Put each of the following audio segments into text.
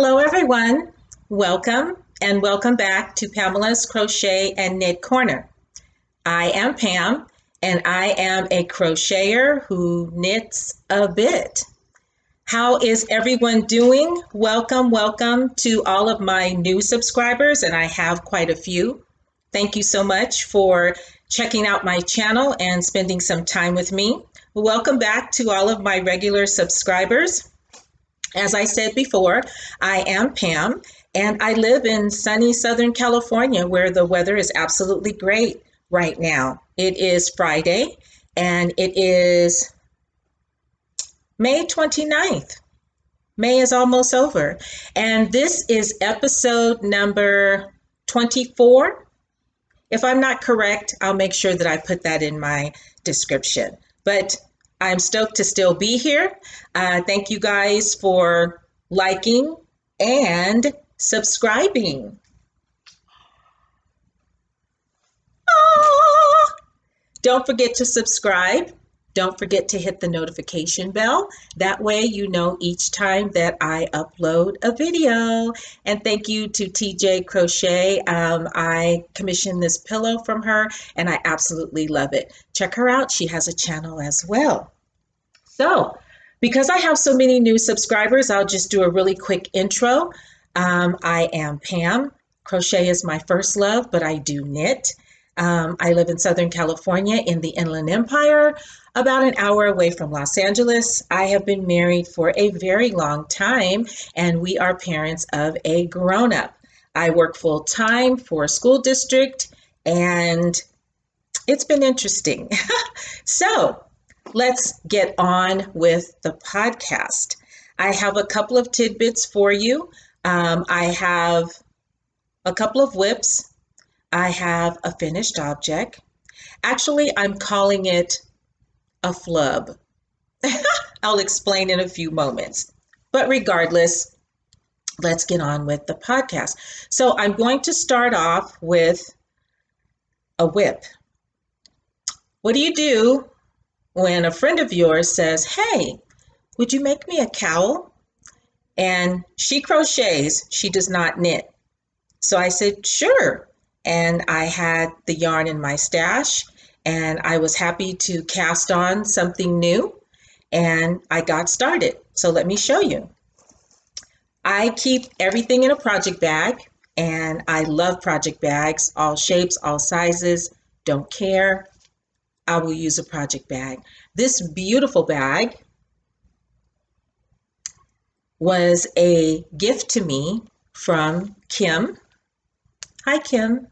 Hello everyone, welcome and welcome back to Pamela's Crochet and Knit Corner. I am Pam and I am a crocheter who knits a bit. How is everyone doing? Welcome to all of my new subscribers, and I have quite a few. Thank you so much for checking out my channel and spending some time with me. Welcome back to all of my regular subscribers. As I said before, I am Pam, and I live in sunny Southern California where the weather is absolutely great right now. It is Friday, and it is May 29th. May is almost over, and this is episode number 24. If I'm not correct, I'll make sure that I put that in my description. But I'm stoked to still be here. Thank you guys for liking and subscribing. Don't forget to subscribe. Don't forget to hit the notification bell. That way you know each time that I upload a video. And thank you to TJ Crochet. I commissioned this pillow from her and I absolutely love it. Check her out. She has a channel as well. So, because I have so many new subscribers, I'll just do a really quick intro. I am Pam. Crochet is my first love, but I do knit. I live in Southern California in the Inland Empire, about an hour away from Los Angeles. I have been married for a very long time, and we are parents of a grown-up. I work full-time for a school district, and it's been interesting. So let's get on with the podcast. I have a couple of tidbits for you. I have a couple of whips. I have a finished object. Actually, I'm calling it a flub. I'll explain in a few moments. But regardless, let's get on with the podcast. So I'm going to start off with a whip. What do you do when a friend of yours says, "Hey, would you make me a cowl?" And she crochets, she does not knit. So I said, sure. And I had the yarn in my stash, and I was happy to cast on something new, and I got started. So let me show you. I keep everything in a project bag, and I love project bags, all shapes, all sizes, don't care. I will use a project bag. This beautiful bag was a gift to me from Kim. Hi, Kim.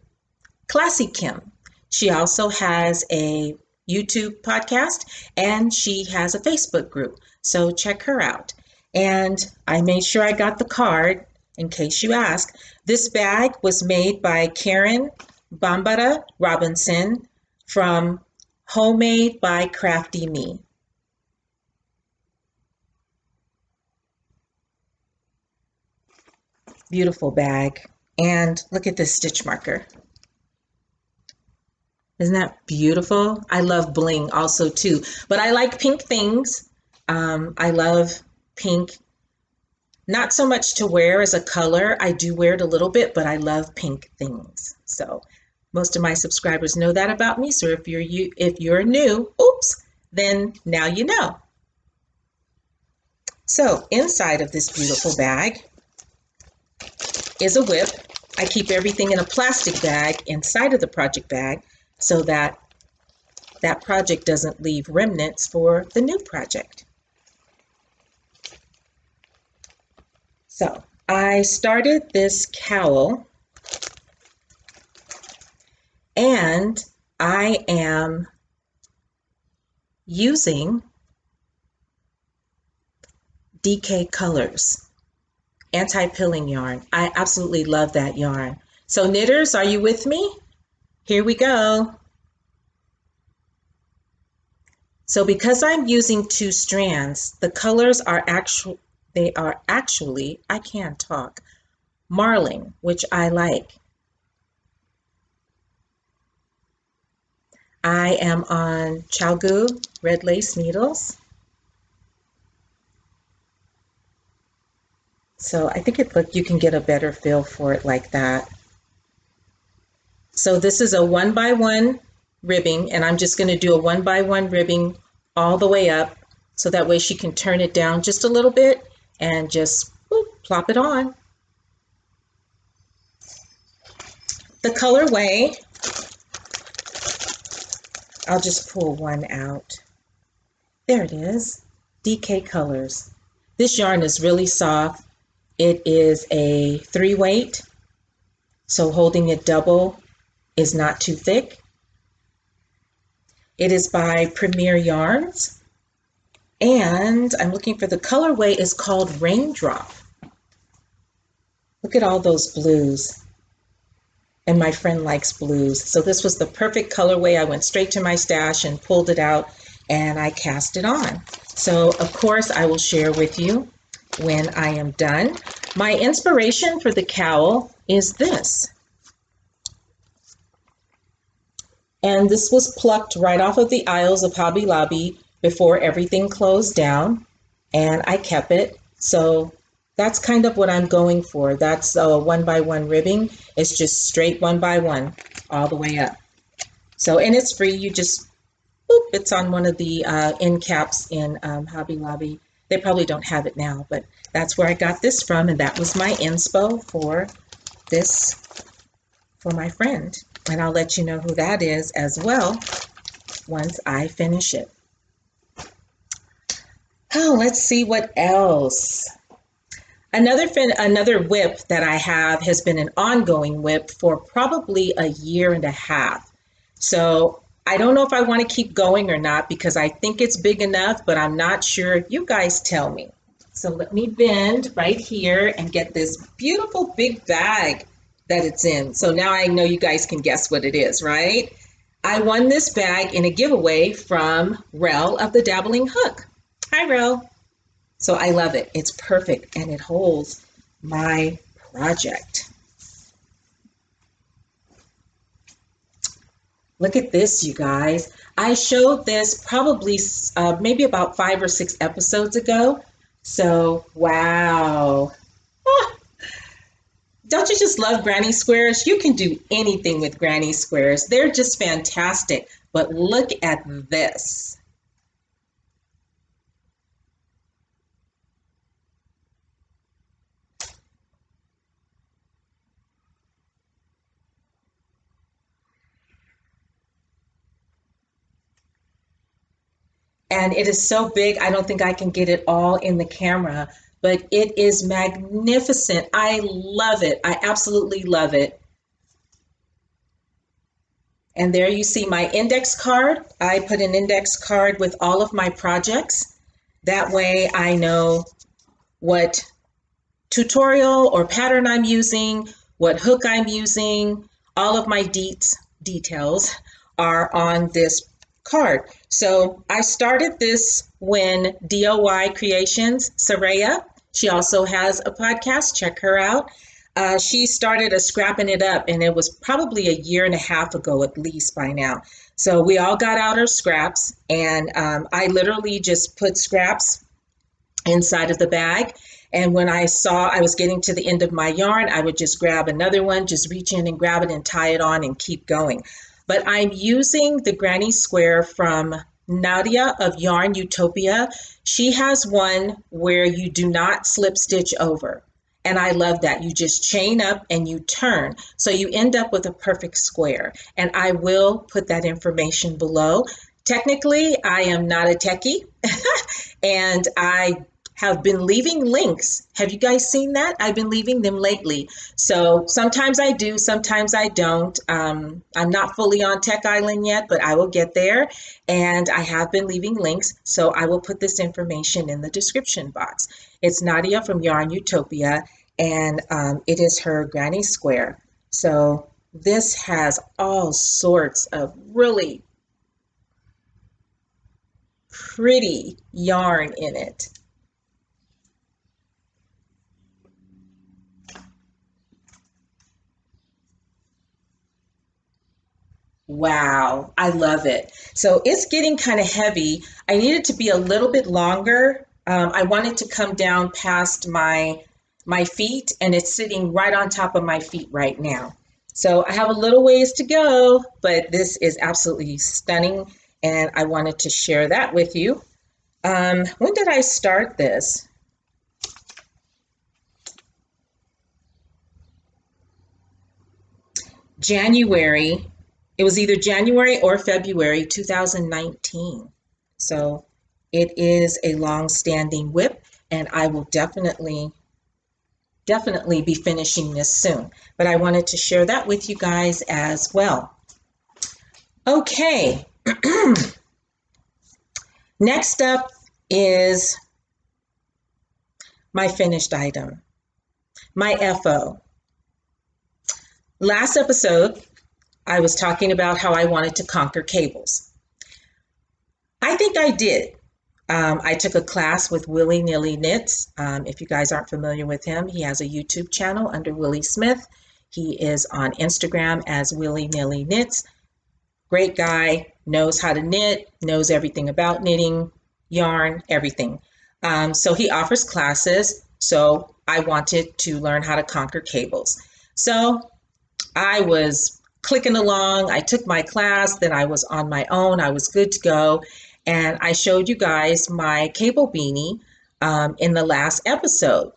ClassyKim. She also has a YouTube podcast and she has a Facebook group. So check her out. And I made sure I got the card in case you ask. This bag was made by Karen Bambara Robinson from Homemade by Crafty Me. Beautiful bag. And look at this stitch marker. Isn't that beautiful? I love bling also too, but I like pink things. I love pink, not so much to wear as a color. I do wear it a little bit, but I love pink things. So most of my subscribers know that about me. So if you're new, oops, then now you know. So inside of this beautiful bag is a whip. I keep everything in a plastic bag inside of the project bag so that that project doesn't leave remnants for the new project. So I started this cowl and I am using DK Colors anti-pilling yarn. I absolutely love that yarn. So knitters, are you with me? Here we go. So because I'm using 2 strands, the colors are actually, I can't talk, marling, which I like. I am on Chalgu red lace needles. So I think you can get a better feel for it like that. So this is a 1x1 ribbing, and I'm just going to do a 1x1 ribbing all the way up, so that way she can turn it down just a little bit and just plop it on. The colorway, I'll just pull one out. There it is, DK Colors. This yarn is really soft. It is a 3-weight, so holding it double is not too thick. It is by Premier Yarns, and I'm looking for the colorway is called Raindrop. Look at all those blues, and my friend likes blues, so this was the perfect colorway. I went straight to my stash and pulled it out, and I cast it on. So of course I will share with you when I am done. My inspiration for the cowl is this. And this was plucked right off of the aisles of Hobby Lobby before everything closed down, and I kept it. So that's kind of what I'm going for. That's a 1x1 ribbing. It's just straight 1x1 all the way up. So, and it's free. You just, boop, it's on one of the end caps in Hobby Lobby. They probably don't have it now, but that's where I got this from, and that was my inspo for this, for my friend. And I'll let you know who that is as well once I finish it. Oh, let's see what else. Another whip that I have has been an ongoing whip for probably a year and a half. So I don't know if I want to keep going or not, because I think it's big enough, but I'm not sure. You guys tell me. So let me bend right here and get this beautiful big bag that it's in. So now I know you guys can guess what it is, right? I won this bag in a giveaway from Rel of the Dabbling Hook. Hi, Rel. So I love it. It's perfect, and it holds my project. Look at this, you guys. I showed this probably maybe about 5 or 6 episodes ago. So, wow. Don't you just love granny squares? You can do anything with granny squares. They're just fantastic. But look at this. And it is so big, I don't think I can get it all in the camera, but it is magnificent. I love it. I absolutely love it. And there you see my index card. I put an index card with all of my projects. That way I know what tutorial or pattern I'm using, what hook I'm using. All of my details are on this card. So I started this when DOYcreations, Saraya, she also has a podcast, check her out. She started a Scrapping It Up, and it was probably a year and a half ago, at least by now. So we all got out our scraps, and I literally just put scraps inside of the bag. And when I saw I was getting to the end of my yarn, I would just grab another one, just reach in and grab it and tie it on and keep going. But I'm using the granny square from Nadia of YarnUtopia. She has one where you do not slip stitch over. And I love that. You just chain up and you turn. So you end up with a perfect square. And I will put that information below. Technically, I am not a techie. And I have been leaving links. Have you guys seen that? I've been leaving them lately. So sometimes I do, sometimes I don't. I'm not fully on Tech Island yet, but I will get there. And I have been leaving links. So I will put this information in the description box. It's Nadia from YarnUtopia, and it is her granny square. So this has all sorts of really pretty yarn in it. Wow, I love it. So it's getting kind of heavy. I need it to be a little bit longer. I want it to come down past my my feet, and it's sitting right on top of my feet right now. So I have a little ways to go, but this is absolutely stunning, and I wanted to share that with you. When did I start this? January. It was either January or February 2019. So it is a long-standing WIP, and I will definitely be finishing this soon. But I wanted to share that with you guys as well. Okay. Next up is my finished item, my FO. Last episode, I was talking about how I wanted to conquer cables. I think I did. I took a class with Willy Nilly Knits. If you guys aren't familiar with him, he has a YouTube channel under Willie Smith. He is on Instagram as Willy Nilly Knits. Great guy, knows how to knit, knows everything about knitting, yarn, everything. So he offers classes. So I wanted to learn how to conquer cables. So I was clicking along. I took my class, then I was on my own. I was good to go. And I showed you guys my cable beanie in the last episode.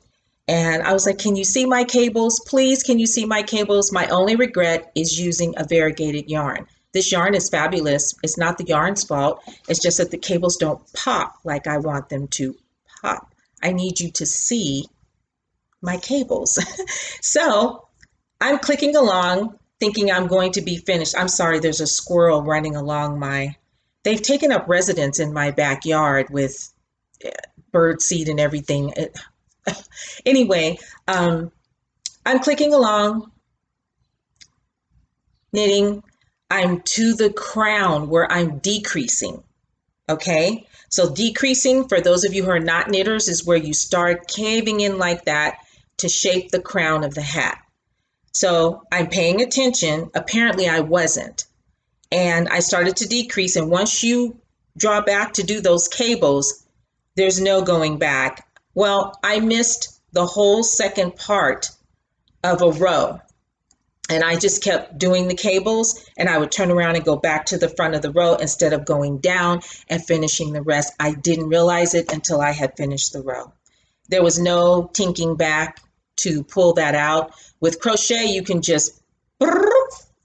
And I was like, can you see my cables? Please, can you see my cables? My only regret is using a variegated yarn. This yarn is fabulous. It's not the yarn's fault. It's just that the cables don't pop like I want them to pop. I need you to see my cables. So I'm clicking along, thinking I'm going to be finished. I'm sorry, there's a squirrel running along they've taken up residence in my backyard with bird seed and everything. Anyway, I'm clicking along, knitting. I'm to the crown where I'm decreasing, okay? So decreasing, for those of you who are not knitters, is where you start caving in like that to shape the crown of the hat. So I'm paying attention. Apparently I wasn't. And I started to decrease. And once you draw back to do those cables, there's no going back. Well, I missed the whole second part of a row. And I just kept doing the cables, and I would turn around and go back to the front of the row instead of going down and finishing the rest. I didn't realize it until I had finished the row. There was no tinking back to pull that out. With crochet, you can just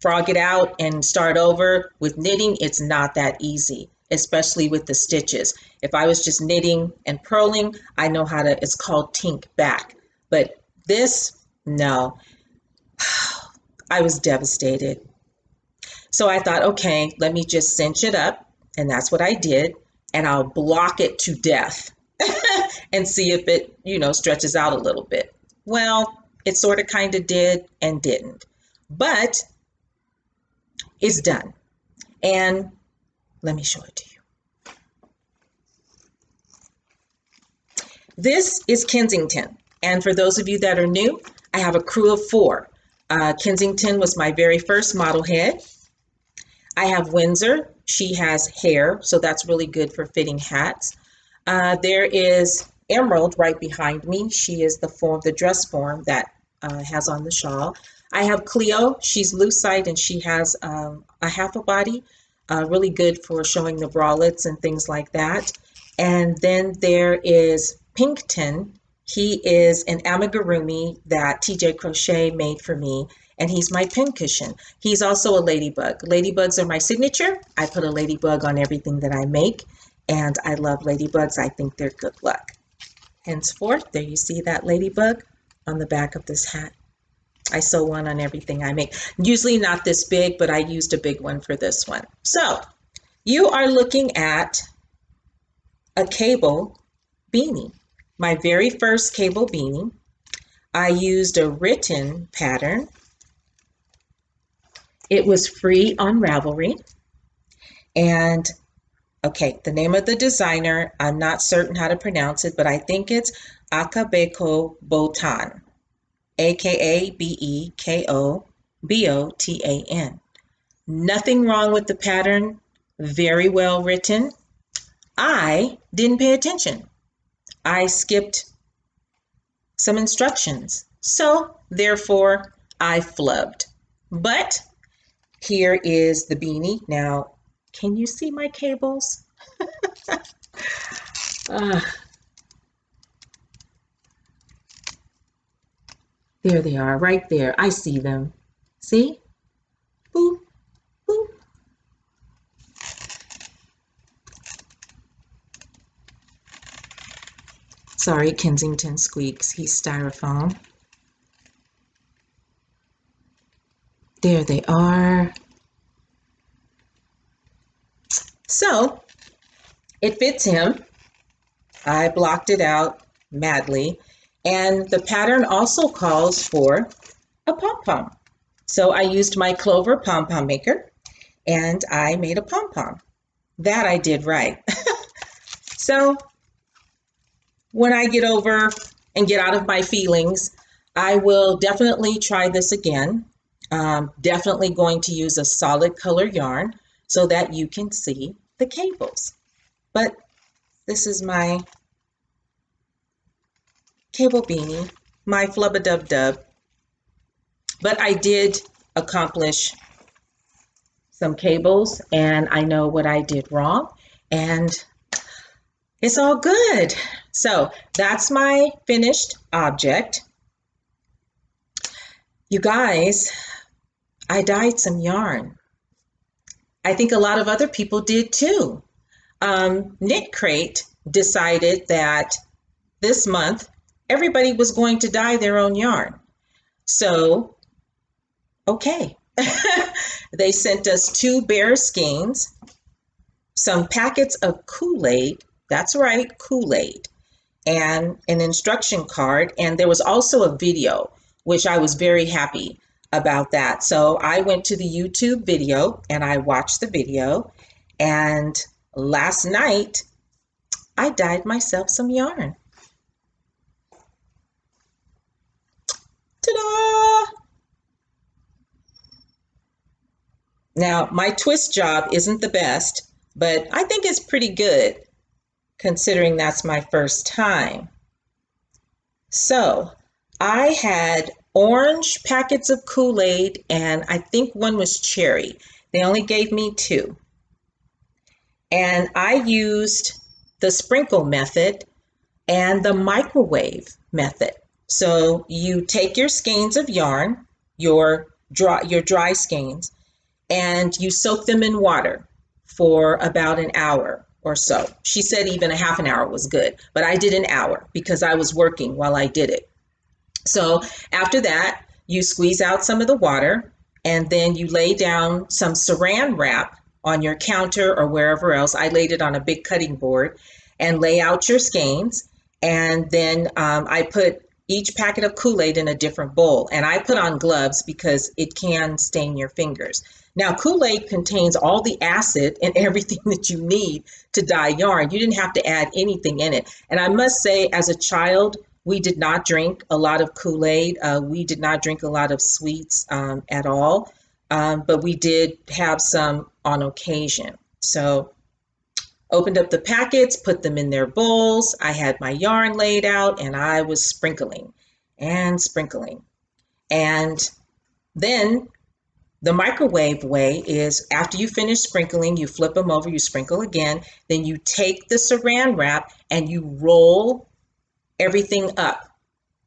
frog it out and start over. With knitting, it's not that easy, especially with the stitches. If I was just knitting and purling, I know how to, it's called tink back. But this, no. I was devastated. So I thought, okay, let me just cinch it up. And that's what I did. And I'll block it to death and see if it, stretches out a little bit. Well, it sort of kind of did and didn't. But it's done. And let me show it to you. This is Kensington. And for those of you that are new, I have a crew of 4. Kensington was my very first model head. I have Windsor. She has hair, so that's really good for fitting hats. There is Emerald right behind me. She is the dress form that has on the shawl. I have Cleo. She's loose-side and she has a half a body, really good for showing the bralettes and things like that. And then there is Pinkton. He is an amigurumi that TJ Crochet made for me, and he's my pincushion. He's also a ladybug. Ladybugs are my signature. I put a ladybug on everything that I make, and I love ladybugs. I think they're good luck. Henceforth, there you see that ladybug on the back of this hat. I sew one on everything I make. Usually not this big, but I used a big one for this one. So you are looking at a cable beanie. My very first cable beanie. I used a written pattern. It was free on Ravelry. And okay, the name of the designer, I'm not certain how to pronounce it, but I think it's Akabekobotan, Akabekobotan. Nothing wrong with the pattern, very well written. I didn't pay attention. I skipped some instructions. So therefore, I flubbed. But here is the beanie. Now, can you see my cables? There they are, right there. I see them. See? Boop, boop. Sorry, Kensington squeaks. He's styrofoam. There they are. So it fits him. I blocked it out madly. And the pattern also calls for a pom-pom. So I used my Clover pom-pom maker and I made a pom-pom. That I did right. So when I get over and get out of my feelings, I will definitely try this again. Definitely going to use a solid color yarn so that you can see the cables. But this is my cable beanie, my flub-a-dub-dub. But I did accomplish some cables and I know what I did wrong and it's all good. So that's my finished object. You guys, I dyed some yarn. I think a lot of other people did too. Knit Crate decided that this month everybody was going to dye their own yarn. So, okay. They sent us 2 bear skeins, some packets of Kool-Aid, that's right, Kool-Aid, and an instruction card. And there was also a video, which I was very happy about that. So I went to the YouTube video and I watched the video. And last night, I dyed myself some yarn. Ta-da! Now, my twist job isn't the best, but I think it's pretty good considering that's my first time. So I had orange packets of Kool-Aid and I think one was cherry. They only gave me 2. And I used the sprinkle method and the microwave method. So you take your skeins of yarn, your dry skeins, and you soak them in water for about an hour or so. She said even a half an hour was good, but I did an hour because I was working while I did it. So after that, you squeeze out some of the water and then you lay down some saran wrap on your counter or wherever else. I laid it on a big cutting board and lay out your skeins. And then I put each packet of Kool-Aid in a different bowl. And I put on gloves because it can stain your fingers. Now, Kool-Aid contains all the acid and everything that you need to dye yarn. You didn't have to add anything in it. And I must say, as a child, we did not drink a lot of Kool-Aid. We did not drink a lot of sweets at all. But we did have some on occasion. So opened up the packets, put them in their bowls. I had my yarn laid out and I was sprinkling and sprinkling. And then the microwave way is after you finish sprinkling, you flip them over, you sprinkle again, then you take the saran wrap and you roll everything up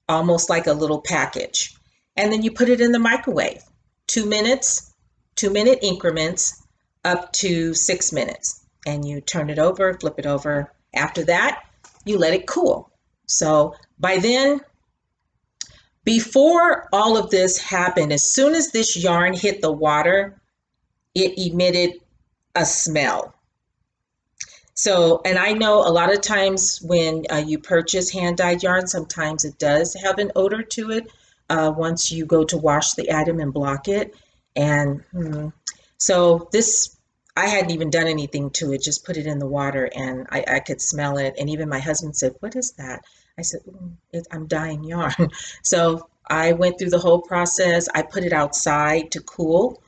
almost like a little package. And then you put it in the microwave, 2 minutes, 2-minute increments up to 6 minutes. And you turn it over, flip it over. After that, you let it cool. So by then, before all of this happened, as soon as this yarn hit the water, it emitted a smell. So, and I know a lot of times when you purchase hand-dyed yarn, sometimes it does have an odor to it once you go to wash the item and block it. And so this, I hadn't even done anything to it, just put it in the water and I could smell it. And even my husband said, "What is that?" I said, "I'm dyeing yarn." So I went through the whole process. I put it outside to cool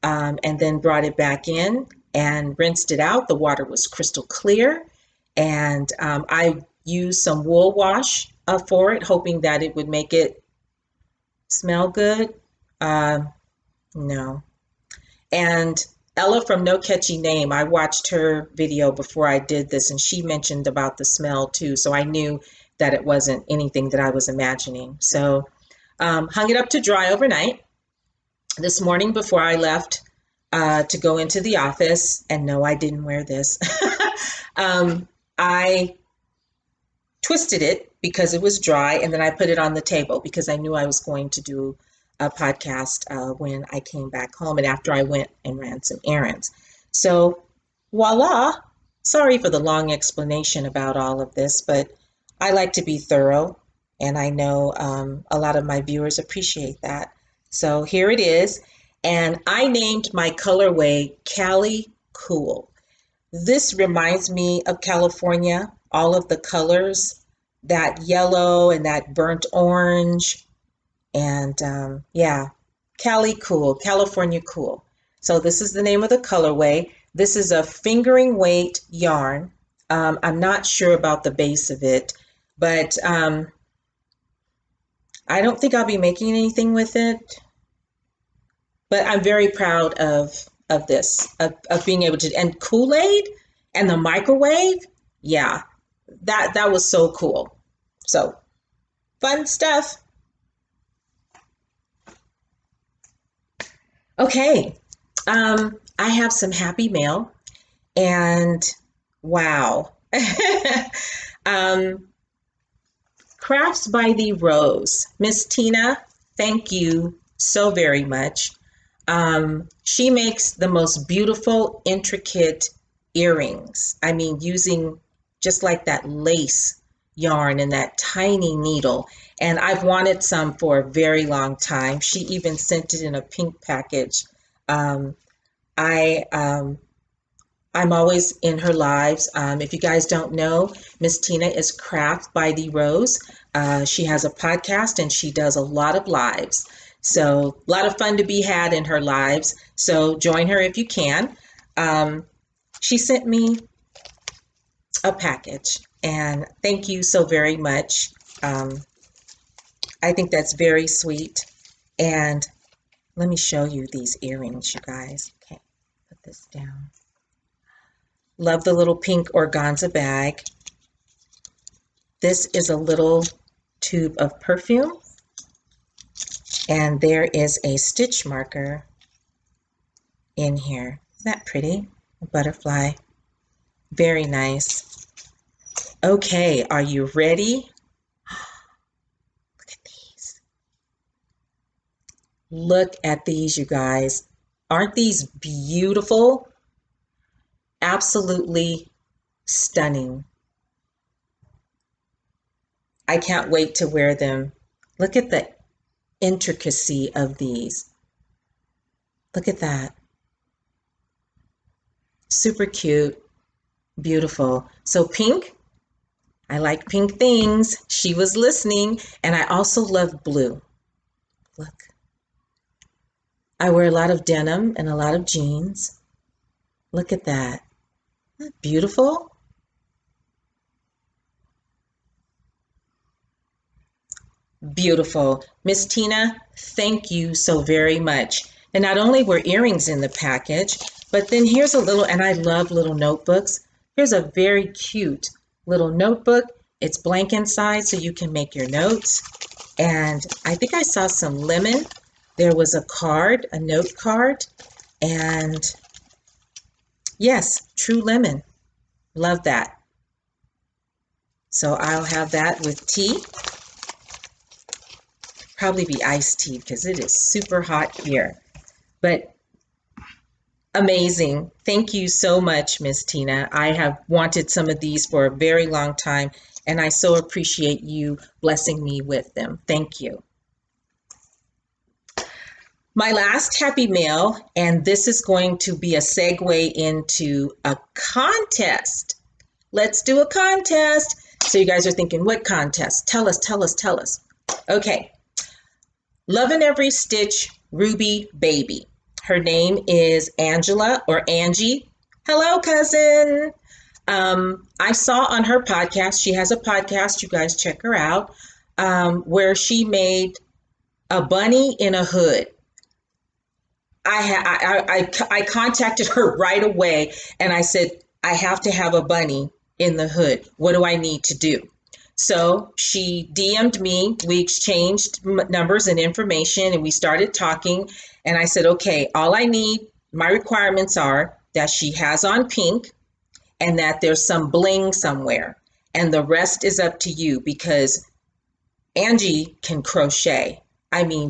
and then brought it back in and rinsed it out. The water was crystal clear. And I used some wool wash for it, hoping that it would make it smell good. No. And Ella from No Catchy Name, I watched her video before I did this, and she mentioned about the smell too. So I knew that it wasn't anything that I was imagining. So hung it up to dry overnight. This morning before I left to go into the office, and no, I didn't wear this. I twisted it because it was dry, and then I put it on the table because I knew I was going to do a podcast when I came back home and after I went and ran some errands. So voila, sorry for the long explanation about all of this, but I like to be thorough, and I know a lot of my viewers appreciate that. So here it is, and I named my colorway Cali Cool. This reminds me of California, all of the colors, that yellow and that burnt orange, and yeah, Cali Cool, California Cool. So this is the name of the colorway. This is a fingering weight yarn. I'm not sure about the base of it, but I don't think I'll be making anything with it. But I'm very proud of this, of being able to, and Kool-Aid and the microwave. Yeah, that was so cool. So fun stuff. Okay, I have some happy mail, and wow. Crafts by the Rose. Miss Tina, thank you so very much. She makes the most beautiful, intricate earrings. I mean, using just like that lace yarn and that tiny needle. And I've wanted some for a very long time. She even sent it in a pink package. I'm always in her lives. If you guys don't know, Miss Tina is Craft by the Rose. She has a podcast and she does a lot of lives. So a lot of fun to be had in her lives. So join her if you can. She sent me a package, and thank you so very much. I think that's very sweet. And let me show you these earrings, you guys. Okay, put this down. Love the little pink organza bag. This is a little tube of perfume. And there is a stitch marker in here. Isn't that pretty? A butterfly. Very nice. Okay, are you ready? Look at these. Look at these, you guys. Aren't these beautiful? Absolutely stunning. I can't wait to wear them. Look at the intricacy of these. Look at that. Super cute, beautiful. So pink, I like pink things. She was listening, and I also love blue. Look. I wear a lot of denim and a lot of jeans. Look at that. Isn't that beautiful? Beautiful. Miss Tina, thank you so very much. And not only were earrings in the package, but then here's a little, and I love little notebooks. Here's a very cute little notebook. It's blank inside, so you can make your notes. And I think I saw some lemon. There was a card, a note card, and yes, true lemon. Love that. So I'll have that with tea. Probably be iced tea because it is super hot here. But amazing. Thank you so much, Miss Tina. I have wanted some of these for a very long time, and I so appreciate you blessing me with them. Thank you. My last happy mail, and this is going to be a segue into a contest. Let's do a contest. So you guys are thinking, what contest? Tell us, tell us, tell us. Okay. Love in Every Stitch Ruby Baby. Her name is Angela or Angie. Hello, cousin. I saw on her podcast, she has a podcast, you guys check her out, where she made a bunny in a hood. I contacted her right away and I said, I have to have a bunny in the hood. What do I need to do? So she DM'd me, we exchanged numbers and information, and we started talking. And I said, okay, all I need, my requirements are that she has on pink and that there's some bling somewhere. And the rest is up to you, because Angie can crochet. I mean,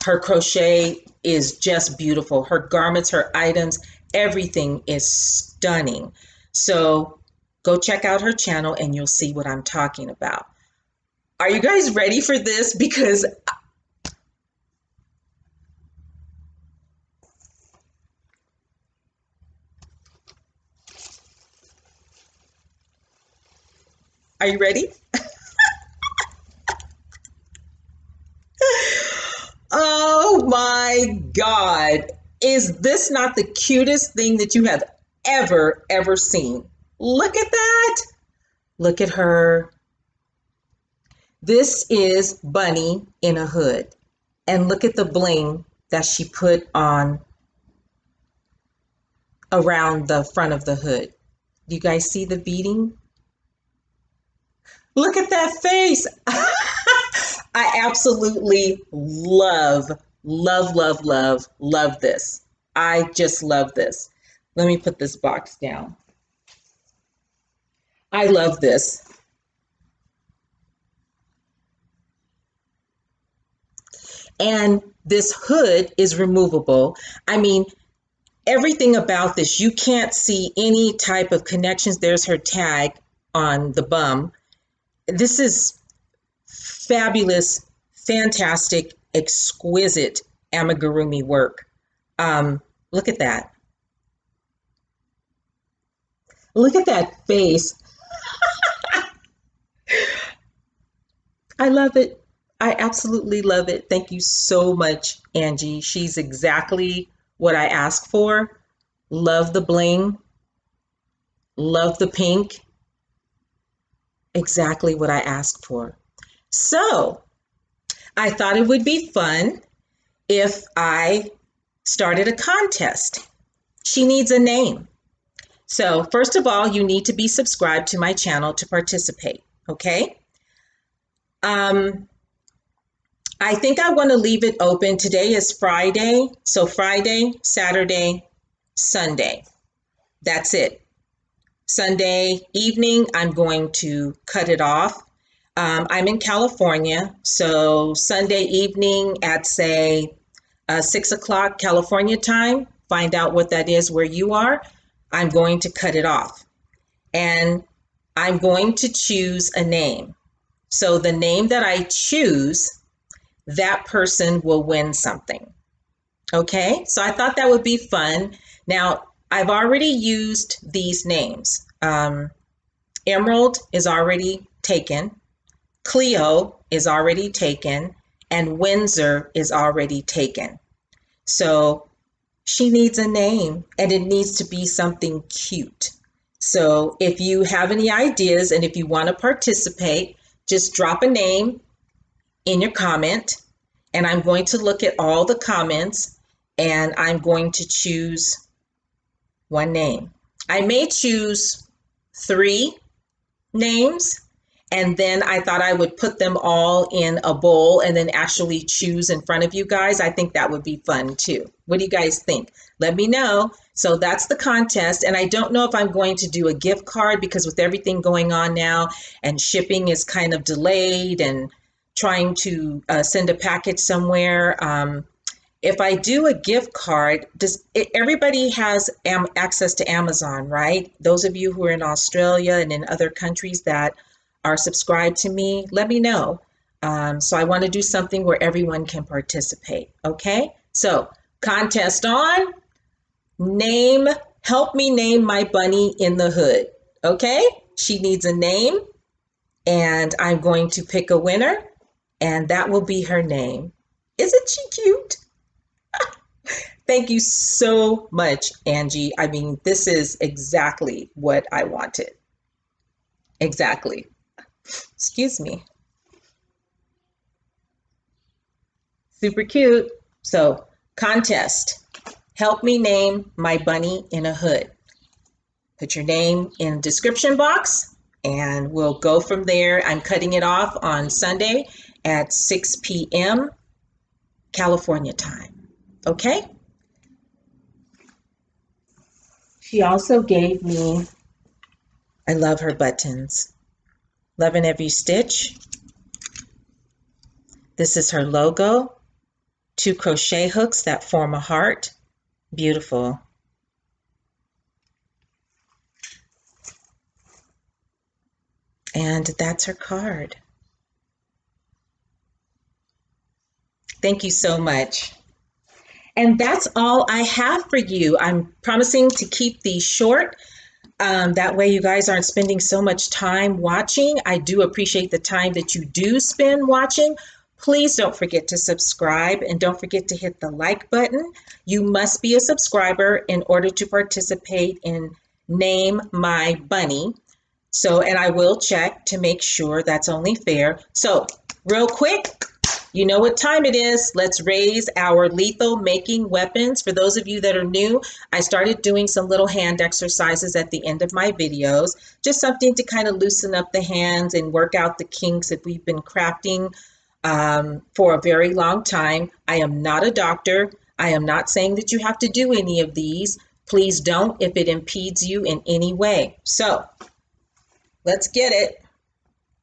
her crochet is just beautiful. Her garments, her items, everything is stunning. So go check out her channel and you'll see what I'm talking about. Are you guys ready for this? Because are you ready? Oh my God. Is this not the cutest thing that you have ever seen? Look at that. Look at her. This is Bunny in a hood. And look at the bling that she put on around the front of the hood. Do you guys see the beading? Look at that face. I absolutely love this. I just love this. Let me put this box down. I love this. And this hood is removable. I mean, everything about this, you can't see any type of connections. There's her tag on the bum. This is fabulous, fantastic, exquisite amigurumi work. Look at that. Look at that face. I love it. I absolutely love it. Thank you so much, Angie. She's exactly what I asked for. Love the bling. Love the pink. Exactly what I asked for. So I thought it would be fun if I started a contest. She needs a name. So first of all, you need to be subscribed to my channel to participate, okay? I think I want to leave it open. Today is Friday. So Friday, Saturday, Sunday. That's it. Sunday evening, I'm going to cut it off. I'm in California, so Sunday evening at, say, 6 o'clock California time, find out what that is where you are, I'm going to cut it off. And I'm going to choose a name. So the name that I choose, that person will win something. Okay, so I thought that would be fun. Now, I've already used these names. Emerald is already taken. Cleo is already taken. And Windsor is already taken. So she needs a name, and it needs to be something cute. So if you have any ideas and if you want to participate, just drop a name in your comment, and I'm going to look at all the comments and I'm going to choose one name. I may choose 3 names, and then I thought I would put them all in a bowl and then actually choose in front of you guys. I think that would be fun too. What do you guys think? Let me know. So that's the contest. And I don't know if I'm going to do a gift card, because with everything going on now and shipping is kind of delayed and trying to send a package somewhere. If I do a gift card, everybody has access to Amazon, right? Those of you who are in Australia and in other countries that are subscribed to me, let me know. So I want to do something where everyone can participate, okay? So contest on, help me name my bunny in the hood, okay? She needs a name, and I'm going to pick a winner, and that will be her name. Isn't she cute? Thank you so much, Angie. I mean, this is exactly what I wanted. Exactly. Excuse me. Super cute. So, contest. Help me name my bunny in a hood. Put your name in the description box and we'll go from there. I'm cutting it off on Sunday at 6 p.m. California time. Okay? She also gave me, I love her buttons. Loving every stitch. This is her logo. 2 crochet hooks that form a heart. Beautiful. And that's her card. Thank you so much. And that's all I have for you. I'm promising to keep these short. That way you guys aren't spending so much time watching. I do appreciate the time that you do spend watching. Please don't forget to subscribe and don't forget to hit the like button. You must be a subscriber in order to participate in Name My Bunny. So, and I will check to make sure that's only fair. So, real quick, you know what time it is. Let's raise our lethal making weapons. For those of you that are new, I started doing some little hand exercises at the end of my videos. Just something to kind of loosen up the hands and work out the kinks if we've been crafting for a very long time. I am not a doctor. I am not saying that you have to do any of these. Please don't if it impedes you in any way. So let's get it.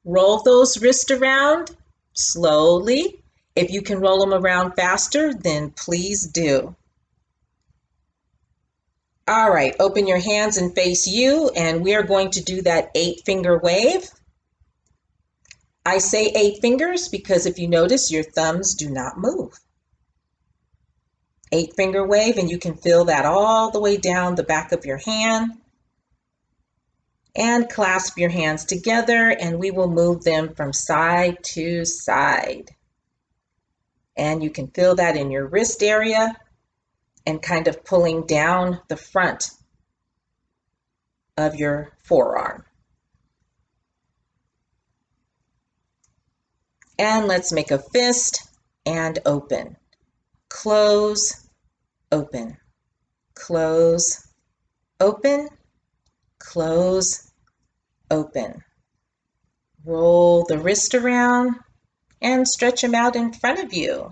Roll those wrists around slowly. If you can roll them around faster, then please do. All right, open your hands and face you, and we are going to do that 8-finger wave. I say 8 fingers because if you notice, your thumbs do not move. 8-finger wave, and you can feel that all the way down the back of your hand. And clasp your hands together, and we will move them from side to side. And you can feel that in your wrist area and kind of pulling down the front of your forearm. And let's make a fist and open. Close, open, close, open, close, open. Roll the wrist around and stretch them out in front of you.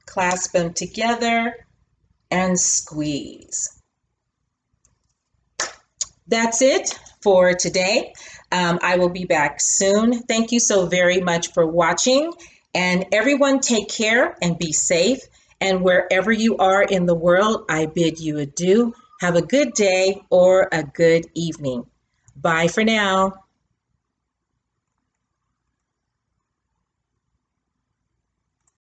Clasp them together and squeeze. That's it for today. I will be back soon. Thank you so very much for watching. And everyone take care and be safe. And wherever you are in the world, I bid you adieu. Have a good day or a good evening. Bye for now.